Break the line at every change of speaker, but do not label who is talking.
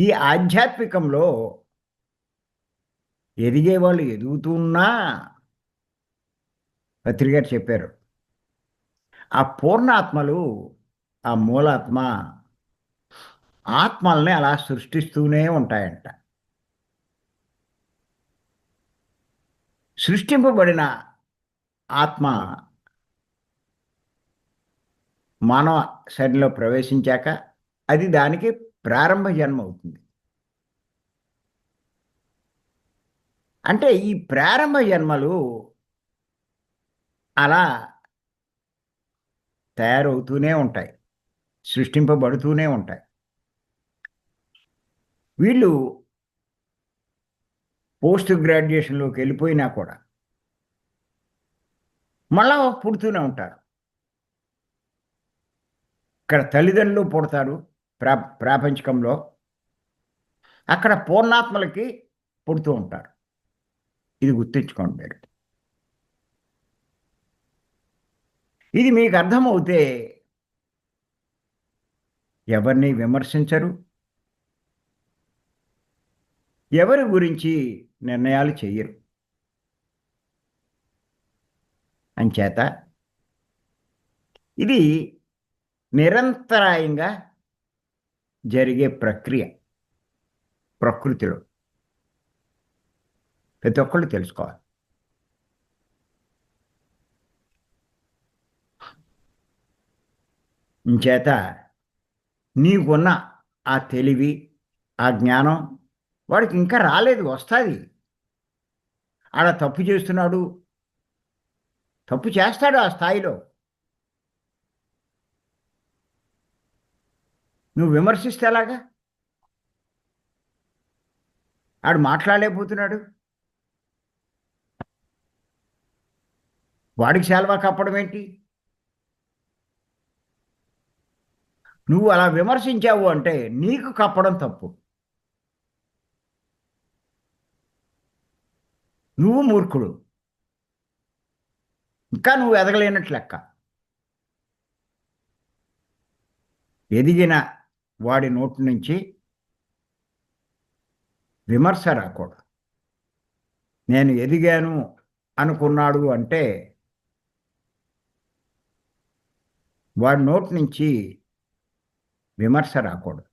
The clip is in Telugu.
ఈ ఆధ్యాత్మికంలో ఎదిగేవాళ్ళు ఎదుగుతున్నా పత్రిగారు చెప్పారు. ఆ పూర్ణాత్మలు, ఆ మూలాత్మ ఆత్మల్ని అలా సృష్టిస్తూనే ఉంటాయంట. సృష్టింపబడిన ఆత్మ మానవ శరీరంలో ప్రవేశించాక అది దానికి ప్రారంభ జన్మ అవుతుంది. అంటే ఈ ప్రారంభ జన్మలు అలా తయారవుతూనే ఉంటాయి. సృష్టింపబడుతూనే ఉంటాయి. వీళ్ళు పోస్ట్ గ్రాడ్యుయేషన్‌లోకెళ్ళిపోయినా కూడా మళ్ళా పుడుతూనే ఉంటారు. ఇక్కడ తల్లిదండ్రులు పుడతారు ప్రాపంచికంలో. అక్కడ పూర్ణాత్మలకి పుడుతూ ఉంటారు. ఇది గుర్తుంచుకోండి మీరు. ఇది మీకు అర్థమవుతే ఎవరిని విమర్శించరు. ఎవరి గురించి నిర్ణయాలు చెయ్యరు. అంచేత ఇది నిరంతరాయంగా జరిగే ప్రక్రియ ప్రకృతిలో. ప్రతి ఒక్కళ్ళు తెలుసుకోవాలి. ఇంచేత నీకున్న ఆ తెలివి, ఆ జ్ఞానం వాడికి ఇంకా రాలేదు, వస్తాది. ఆడ తప్పు చేస్తున్నాడు, తప్పు చేస్తాడు ఆ స్థాయిలో. నువ్వు విమర్శిస్తే ఎలాగా? ఆడు మాట్లాడలేకపోతున్నాడు. వాడికి శాలువా కప్పడం ఏంటి? నువ్వు అలా విమర్శించావు అంటే నీకు కప్పడం తప్పు. నువ్వు మూర్ఖుడు. ఇంకా నువ్వు ఎదగలేనట్లు లెక్క. ఎదిగిన వాడి నోటి నుంచి విమర్శ రాకూడదు. నేను ఎదిగాను అనుకున్నాడు అంటే వాడి నోటి నుంచి విమర్శ రాకూడదు.